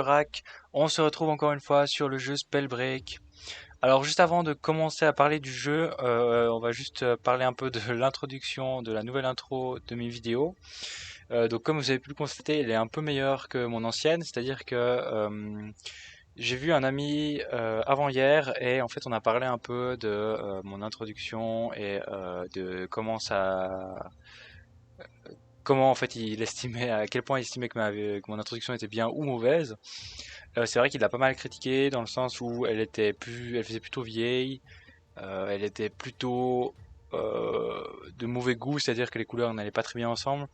Rack. On se retrouve encore une fois sur le jeu Spellbreak. Alors juste avant de commencer à parler du jeu, on va juste parler un peu de l'introduction, de la nouvelle intro de mes vidéos. Donc comme vous avez pu le constater, elle est un peu meilleure que mon ancienne, c'est-à-dire que j'ai vu un ami avant-hier et en fait on a parlé un peu de mon introduction et de comment en fait il estimait, à quel point il estimait que mon introduction était bien ou mauvaise. C'est vrai qu'il l'a pas mal critiqué dans le sens où elle faisait plutôt vieille, elle était plutôt de mauvais goût, c'est-à-dire que les couleurs n'allaient pas très bien ensemble.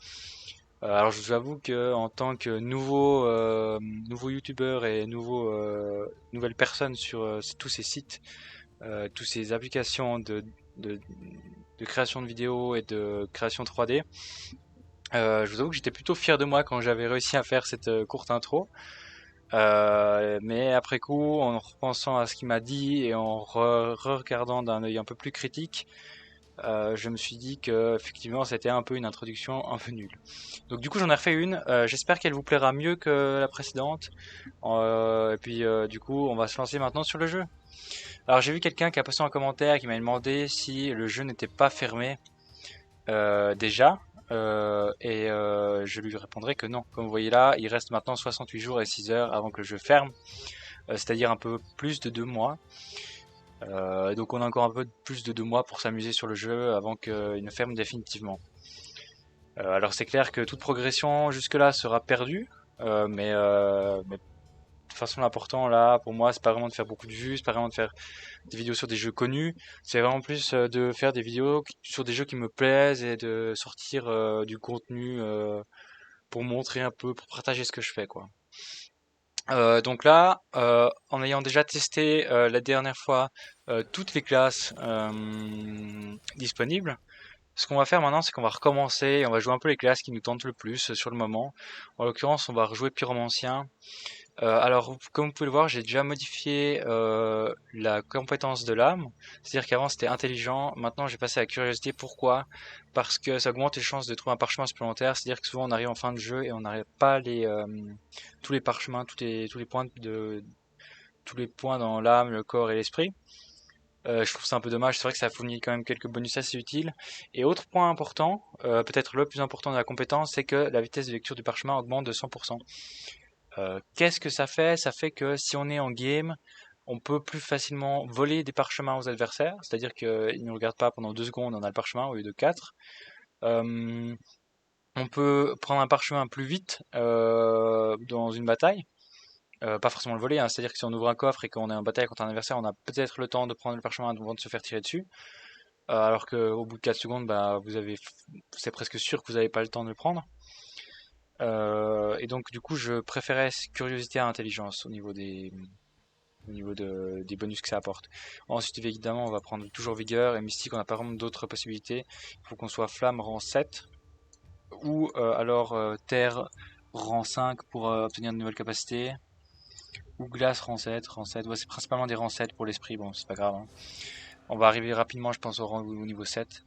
Alors je vous avoue que en tant que nouveau youtubeur et nouvelle personne sur tous ces sites, tous ces applications de, de création de vidéos et de création 3D, je vous avoue que j'étais plutôt fier de moi quand j'avais réussi à faire cette courte intro. Mais après coup, en repensant à ce qu'il m'a dit et en regardant d'un œil un peu plus critique, je me suis dit que effectivement c'était un peu une introduction un peu nulle. Donc du coup j'en ai refait une. J'espère qu'elle vous plaira mieux que la précédente. Et puis du coup on va se lancer maintenant sur le jeu. Alors j'ai vu quelqu'un qui a posté un commentaire qui m'a demandé si le jeu n'était pas fermé déjà. Je lui répondrai que non. Comme vous voyez là, il reste maintenant 68 jours et 6 heures avant que le jeu ferme, c'est-à-dire un peu plus de 2 mois. Donc on a encore un peu plus de 2 mois pour s'amuser sur le jeu avant qu'il ne ferme définitivement. Alors c'est clair que toute progression jusque-là sera perdue, mais de toute façon l'important là pour moi c'est pas vraiment de faire beaucoup de vues, c'est pas vraiment de faire des vidéos sur des jeux connus, c'est vraiment plus de faire des vidéos sur des jeux qui me plaisent et de sortir du contenu pour montrer un peu, pour partager ce que je fais quoi. Donc là, en ayant déjà testé la dernière fois toutes les classes disponibles, ce qu'on va faire maintenant, c'est qu'on va recommencer, et on va jouer un peu les classes qui nous tentent le plus sur le moment. En l'occurrence, on va rejouer Pyromancien. Alors, comme vous pouvez le voir, j'ai déjà modifié la compétence de l'âme. C'est-à-dire qu'avant c'était intelligent, maintenant j'ai passé à curiosité. Pourquoi? Parce que ça augmente les chances de trouver un parchemin supplémentaire. C'est-à-dire que souvent on arrive en fin de jeu et on n'arrive pas tous les parchemins, tous les points dans l'âme, le corps et l'esprit. Je trouve ça un peu dommage, c'est vrai que ça fournit quand même quelques bonus assez utiles. Et autre point important, peut-être le plus important de la compétence, c'est que la vitesse de lecture du parchemin augmente de 100%. Qu'est-ce que ça fait? Ça fait que si on est en game, on peut plus facilement voler des parchemins aux adversaires, c'est-à-dire qu'ils ne regardent pas pendant 2 secondes, on a le parchemin au lieu de 4. Euh, on peut prendre un parchemin plus vite dans une bataille. Pas forcément le voler, hein, c'est-à-dire que si on ouvre un coffre et qu'on est en bataille contre un adversaire, on a peut-être le temps de prendre le parchemin avant de se faire tirer dessus. Alors qu'au bout de 4 secondes, bah, c'est presque sûr que vous n'avez pas le temps de le prendre. Et donc du coup, je préférais curiosité à intelligence des bonus que ça apporte. Ensuite, évidemment, on va prendre toujours vigueur et mystique. On n'a pas vraiment d'autres possibilités. Il faut qu'on soit flamme rang 7 ou alors terre rang 5 pour obtenir de nouvelles capacités. Ou glace rang 7, rang 7. Ouais, c'est principalement des rangs 7 pour l'esprit. Bon, c'est pas grave, hein. On va arriver rapidement, je pense, au niveau 7.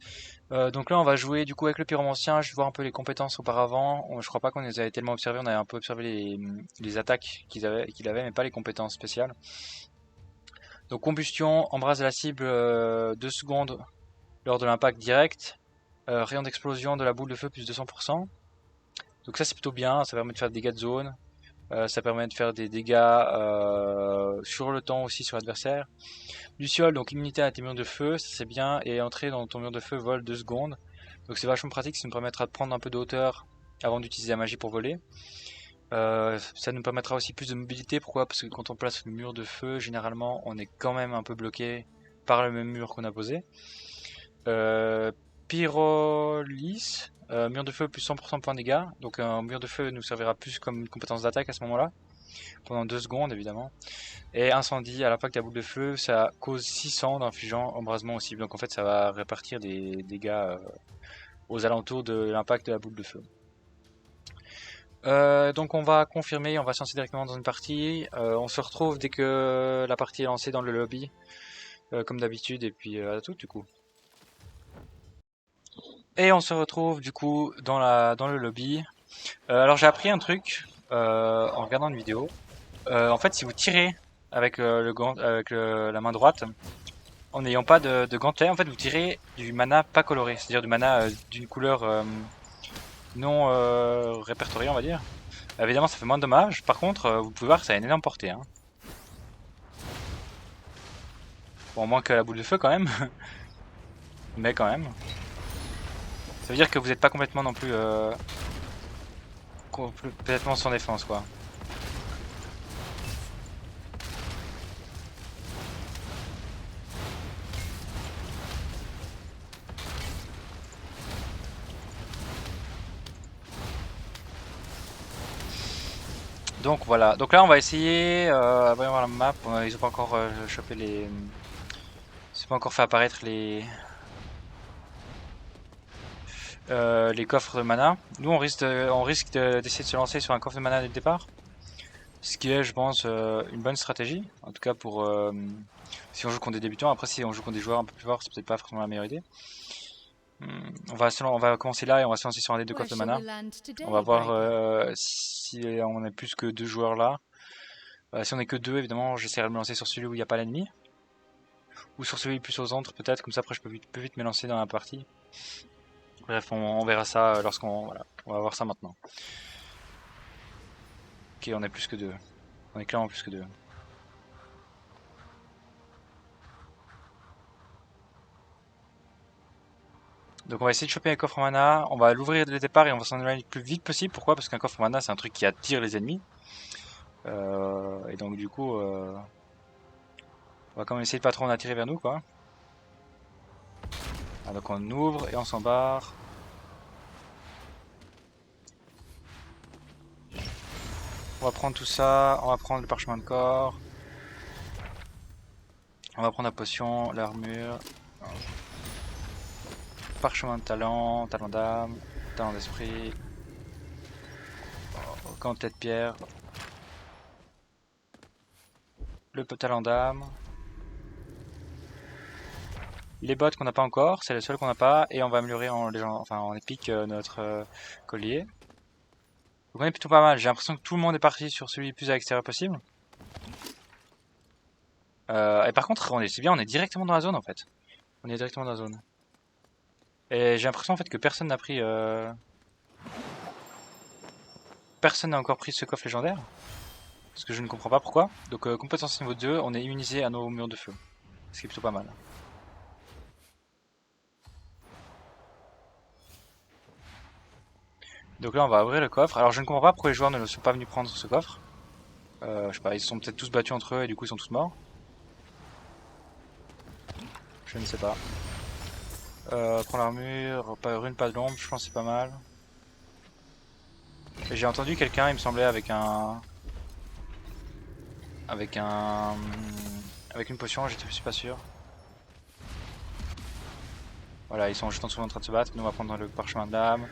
Donc là, on va jouer du coup avec le pyromancien. Je vais voir un peu les compétences auparavant. Je crois pas qu'on les avait tellement observées. On avait un peu observé les attaques qu'il avait, mais pas les compétences spéciales. Donc combustion, embrase la cible 2 secondes lors de l'impact direct. Rayon d'explosion de la boule de feu plus 200%. Donc ça c'est plutôt bien, ça permet de faire des dégâts de zone. Ça permet de faire des dégâts sur le temps aussi sur l'adversaire. Luciole, donc immunité à tes murs de feu, ça c'est bien. Et entrer dans ton mur de feu vole 2 secondes. Donc c'est vachement pratique, ça nous permettra de prendre un peu de hauteur avant d'utiliser la magie pour voler. Ça nous permettra aussi plus de mobilité. Pourquoi? Parce que quand on place le mur de feu, généralement on est quand même un peu bloqué par le même mur qu'on a posé. Euh, Pyrolyse, mur de feu plus 100% de points de dégâts. Donc un mur de feu nous servira plus comme une compétence d'attaque à ce moment-là. Pendant 2 secondes évidemment. Et incendie, à l'impact de la boule de feu, ça cause 600 d'infligeant embrasement aussi. Donc en fait ça va répartir des dégâts aux alentours de l'impact de la boule de feu. Donc on va confirmer, on va se lancer directement dans une partie. On se retrouve dès que la partie est lancée dans le lobby, comme d'habitude, et puis à tout du coup. Et on se retrouve du coup dans le lobby. Alors j'ai appris un truc en regardant une vidéo. En fait, si vous tirez avec, la main droite, en n'ayant pas de gantelet, en fait, vous tirez du mana pas coloré, c'est-à-dire du mana d'une couleur non répertoriée, on va dire. Évidemment, ça fait moins de dommages. Par contre, vous pouvez voir que ça a une énorme portée. Hein. Bon, moins que la boule de feu quand même, mais quand même. Ça veut dire que vous n'êtes pas complètement non plus complètement sans défense, quoi. Donc voilà, donc là on va essayer, voyons voir la map, ils ont pas encore chopé les... Ils ont pas encore fait apparaître les coffres de mana. Nous on risque d'essayer de se lancer sur un coffre de mana dès le départ. Ce qui est je pense une bonne stratégie, en tout cas pour si on joue contre des débutants. Après si on joue contre des joueurs un peu plus forts c'est peut-être pas forcément la meilleure idée. On va commencer là et on va se lancer sur un des deux coffres de mana. On va voir si on est plus que deux joueurs là. Si on est que deux, évidemment, j'essaierai de me lancer sur celui où il n'y a pas l'ennemi. Ou sur celui plus au centre, peut-être, comme ça après je peux vite me lancer dans la partie. Bref, on verra ça lorsqu'on... Voilà, on va voir ça maintenant. Ok, on est plus que deux. On est clairement plus que deux. Donc on va essayer de choper un coffre en mana, on va l'ouvrir dès le départ et on va s'en éloigner le plus vite possible. Pourquoi? Parce qu'un coffre en mana c'est un truc qui attire les ennemis. Et donc du coup, on va quand même essayer de pas trop en attirer vers nous quoi. Ah, donc on ouvre et on s'embarre. On va prendre tout ça, on va prendre le parchemin de corps. On va prendre la potion, l'armure. Parchemin de talent, talent d'âme, talent d'esprit. Gantelet de pierre. Le talent d'âme. Les bottes qu'on n'a pas encore, c'est les seules qu'on n'a pas. Et on va améliorer en épique notre collier. Donc on est plutôt pas mal. J'ai l'impression que tout le monde est parti sur celui le plus à l'extérieur possible. Et par contre, c'est bien, on est directement dans la zone en fait. On est directement dans la zone. Et j'ai l'impression en fait que personne n'a pris... Personne n'a encore pris ce coffre légendaire. Parce que je ne comprends pas pourquoi. Donc compétence niveau 2, on est immunisé à nos murs de feu. Ce qui est plutôt pas mal. Donc là on va ouvrir le coffre. Alors je ne comprends pas pourquoi les joueurs ne sont pas venus prendre ce coffre. Je sais pas, ils se sont peut-être tous battus entre eux et du coup ils sont tous morts. Je ne sais pas. Prends l'armure, pas rune, pas de l'ombre, je pense que c'est pas mal. Et j'ai entendu quelqu'un, il me semblait, avec un... Avec un... Avec une potion, je suis pas sûr. Voilà, ils sont juste en dessous en train de se battre. Nous on va prendre le parchemin de l'âme.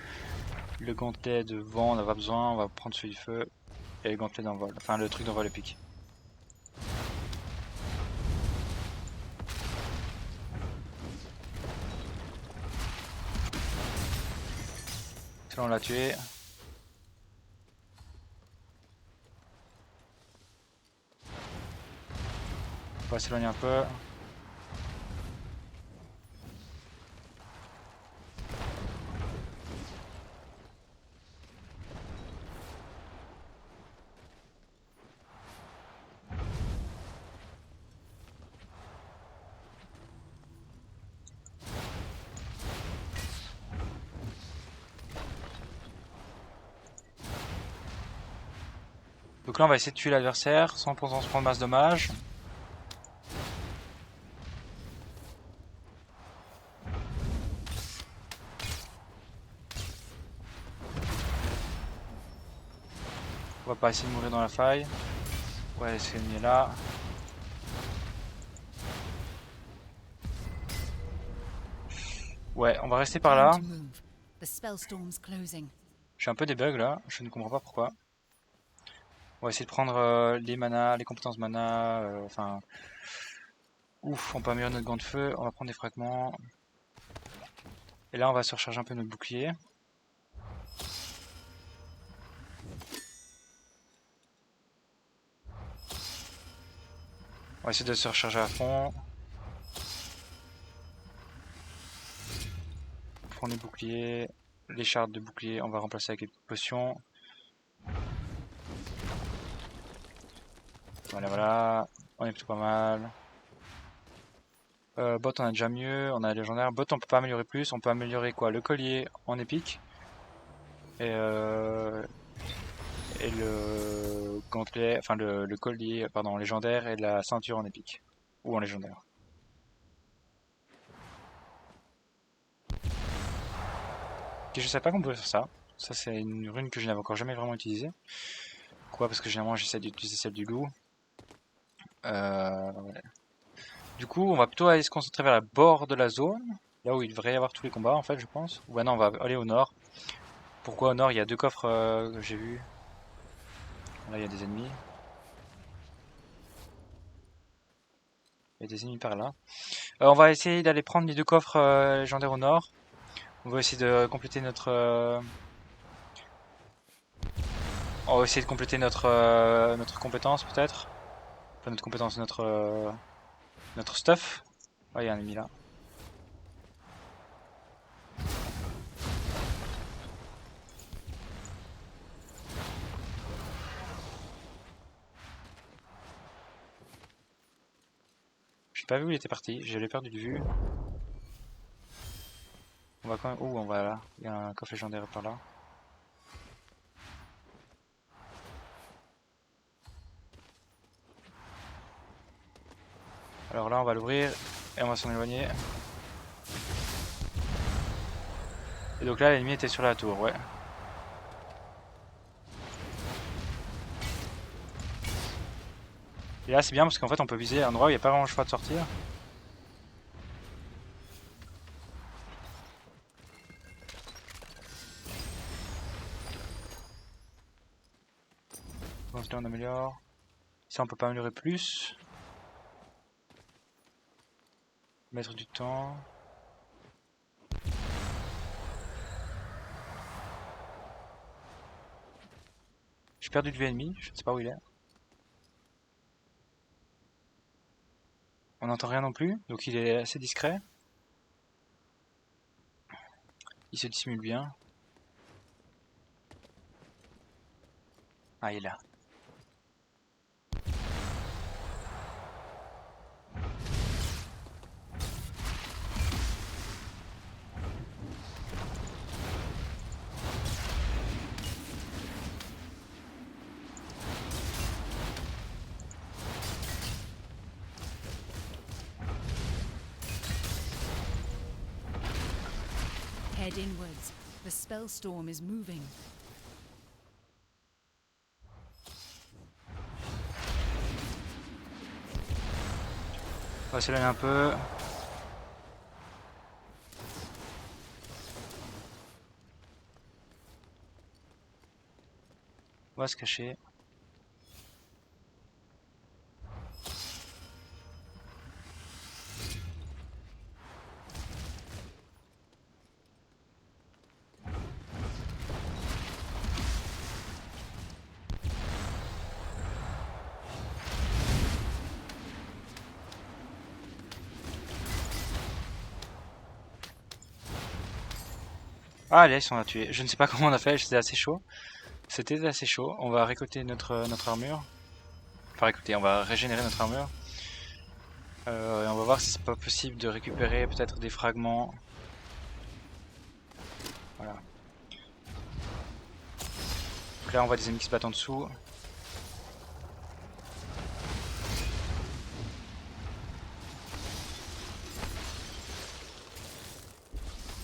Le gantelet de vent, on n'a pas besoin, on va prendre celui du feu. Et le gantelet d'envol, enfin le truc d'envol épique. Là on l'a tué. On va s'éloigner un peu. Donc là on va essayer de tuer l'adversaire sans pour se prendre masse de dommages. On va pas essayer de mourir dans la faille. Ouais, c'est l'ennemi est là. Ouais, on va rester par là. J'ai un peu des bugs là, je ne comprends pas pourquoi. On va essayer de prendre les manas, les compétences mana, enfin... Ouf, on peut améliorer notre gant de feu, on va prendre des fragments. Et là on va se recharger un peu notre bouclier. On va essayer de se recharger à fond. Prendre les boucliers, les chardes de bouclier, on va remplacer avec les potions. Voilà, voilà, on est plutôt pas mal. Bot on a déjà mieux, on a légendaire. Bot on peut pas améliorer plus, on peut améliorer quoi? Le collier en épique. Et le gantelet, enfin le collier, pardon, en légendaire et la ceinture en épique. Ou en légendaire. Ok, je sais pas qu'on pouvait faire ça. Ça c'est une rune que je n'avais encore jamais vraiment utilisée. Quoi? Parce que généralement j'essaie d'utiliser celle du loup. Ouais. Du coup, on va plutôt aller se concentrer vers le bord de la zone, là où il devrait y avoir tous les combats en fait, je pense. Ou bah non, on va aller au nord. Pourquoi au nord? Il y a deux coffres que j'ai vus. Là, il y a des ennemis. Il y a des ennemis par là. On va essayer d'aller prendre les deux coffres légendaires au nord. On va essayer de compléter notre. On va essayer de compléter notre compétence peut-être. Enfin notre compétence, notre stuff. Ouais, il y a un ennemi là. J'ai pas vu où il était parti, je l'ai perdu de vue. On va quand même. Ouh, on va là. Il y a un coffre légendaire par là. Alors là, on va l'ouvrir et on va s'en éloigner. Et donc là, l'ennemi était sur la tour, ouais. Et là, c'est bien parce qu'en fait, on peut viser un endroit où il n'y a pas vraiment le choix de sortir. Donc là, on améliore. Ça, on peut pas améliorer plus. Mettre du temps. J'ai perdu de vue ennemi, je ne sais pas où il est. On n'entend rien non plus, donc il est assez discret. Il se dissimule bien. Ah, il est là. Head inwards. The spell storm is moving. On va s'éloigner un peu. On va se cacher. Ah, allez, on a tué. Je ne sais pas comment on a fait, c'était assez chaud. C'était assez chaud. On va récolter notre armure. Enfin, récolter, on va régénérer notre armure. Et on va voir si c'est pas possible de récupérer peut-être des fragments. Voilà. Donc là, on voit des ennemis qui se battent en dessous.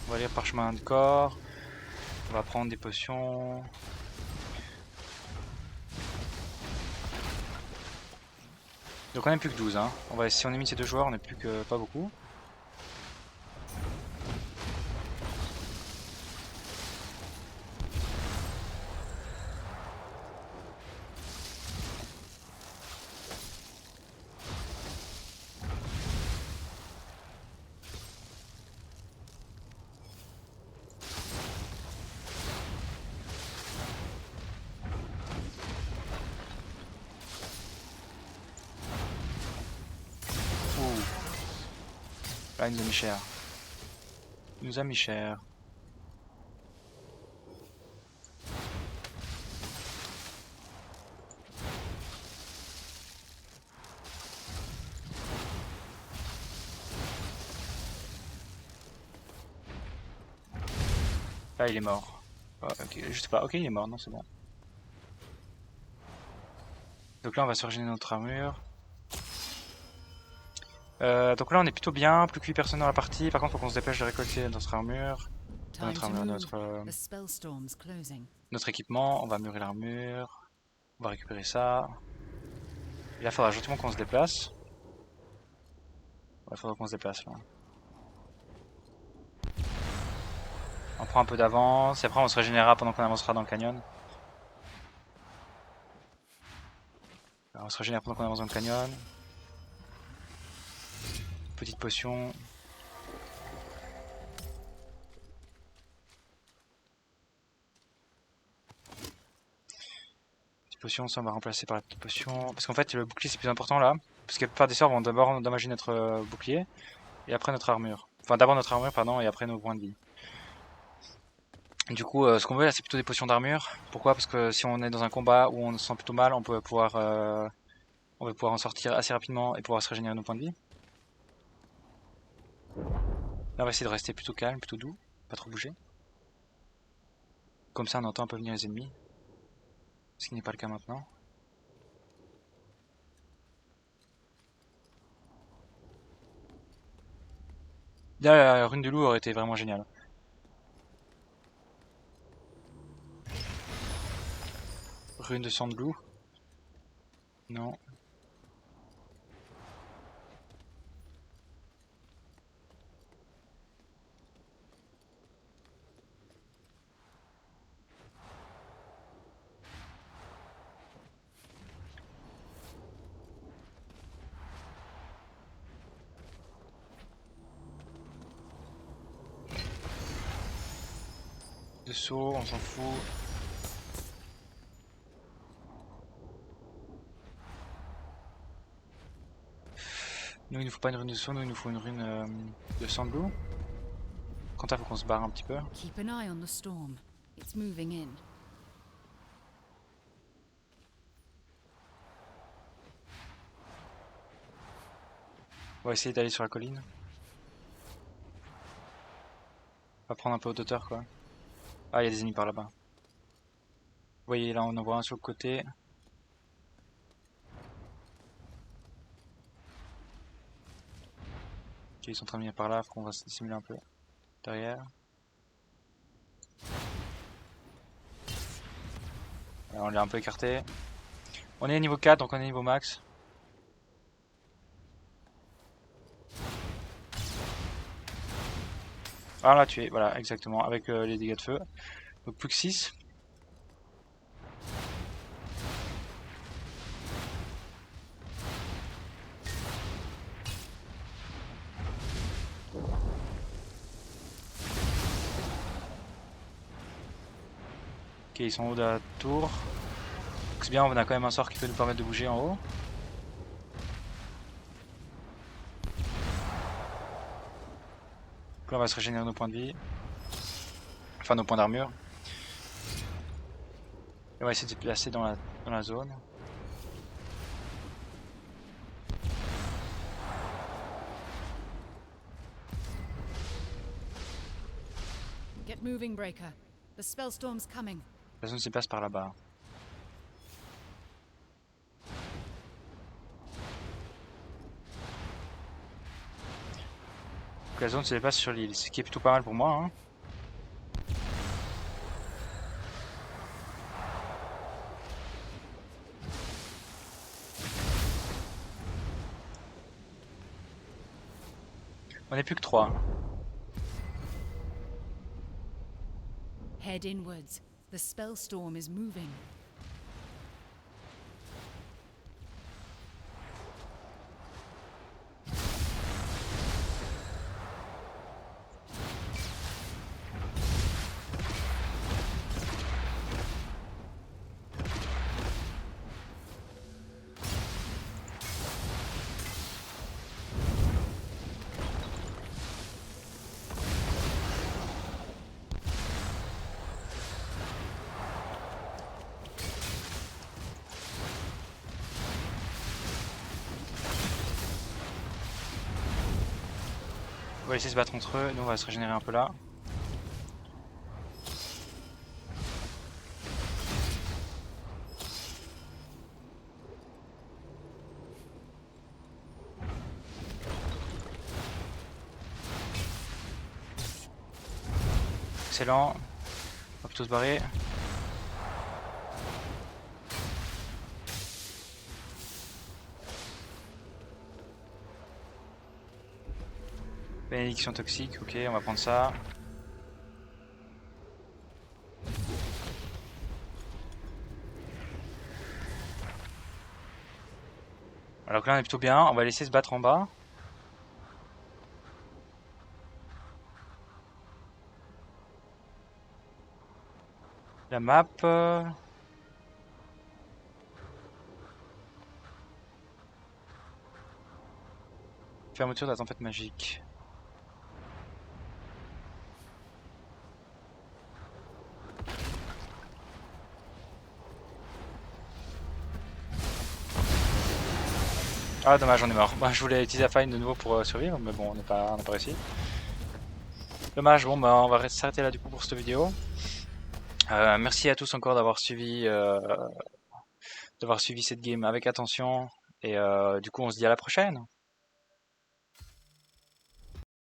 On va aller par chemin de corps. On va prendre des potions. Donc on n'est plus que 12 hein. Si on est mis ces deux joueurs, on n'est plus que pas beaucoup. Là, il nous a mis cher. Il nous a mis cher. Là, il est mort. Oh, ok, je sais pas. Ok, il est mort. Non, c'est bon. Donc là, on va se régénérer notre armure. Donc là, on est plutôt bien. Plus que 8 personnes dans la partie. Par contre, faut qu'on se dépêche de récolter notre armure. Time to move. The spell storm's closing. Notre équipement. On va murer l'armure. On va récupérer ça. Et là, il faudra gentiment qu'on se déplace. Il faudra qu'on se déplace là. On prend un peu d'avance. Et après, on se régénérera pendant qu'on avancera dans le canyon. Alors, on se régénère pendant qu'on avance dans le canyon. Petite potion. Petite potion, ça on va remplacer par la petite potion. Parce qu'en fait, le bouclier c'est plus important là. Parce que la plupart des sorts vont d'abord endommager notre bouclier. Et après notre armure. Enfin, d'abord notre armure, pardon, et après nos points de vie. Du coup, ce qu'on veut là, c'est plutôt des potions d'armure. Pourquoi? Parce que si on est dans un combat où on se sent plutôt mal, on va pouvoir en sortir assez rapidement et pouvoir se régénérer nos points de vie. Là, on va essayer de rester plutôt calme, plutôt doux, pas trop bouger. Comme ça, on entend un peu venir les ennemis. Ce qui n'est pas le cas maintenant. Là, la rune de loup aurait été vraiment géniale. Rune de sang de loup. Non. De saut, on s'en fout. Nous, il nous faut pas une rune de saut, nous, il nous faut une rune de sang de loup. Quant à faut qu'on se barre un petit peu. Keep an eye on the storm. It's moving in. On va essayer d'aller sur la colline. On va prendre un peu d'auteur quoi. Ah, il y a des ennemis par là-bas. Vous voyez, là, on en voit un sur le côté. Ok, ils sont en train de venir par là, faut qu'on va se dissimuler un peu. Derrière. Alors, on l'a un peu écarté. On est niveau 4, donc on est niveau max. Ah, on l'a tué, voilà, exactement, avec les dégâts de feu. Donc plus que 6. Ok, ils sont en haut de la tour. Donc c'est bien, on a quand même un sort qui peut nous permettre de bouger en haut. Donc là, on va se régénérer nos points de vie. Enfin, nos points d'armure. Et on va essayer de se placer dans la zone. Get moving, Breaker. The spell storm's coming. La zone se passe par là-bas. Donc la zone se déplace sur l'île, ce qui est plutôt pas mal pour moi. Hein. On n'est plus que 3. Head inwards. The spell storm is moving. va laisser se battre entre eux, nous on va se régénérer un peu là. Excellent. On va plutôt se barrer. Bénédiction toxique, ok, on va prendre ça. Alors que là on est plutôt bien, on va laisser se battre en bas. La map. Fermeture de la tempête magique. Ah dommage, on est mort. Bah, je voulais utiliser la faille de nouveau pour survivre, mais bon, on n'a pas réussi. Dommage, bon bah on va s'arrêter là du coup pour cette vidéo. Merci à tous encore d'avoir suivi cette game avec attention. Et du coup on se dit à la prochaine.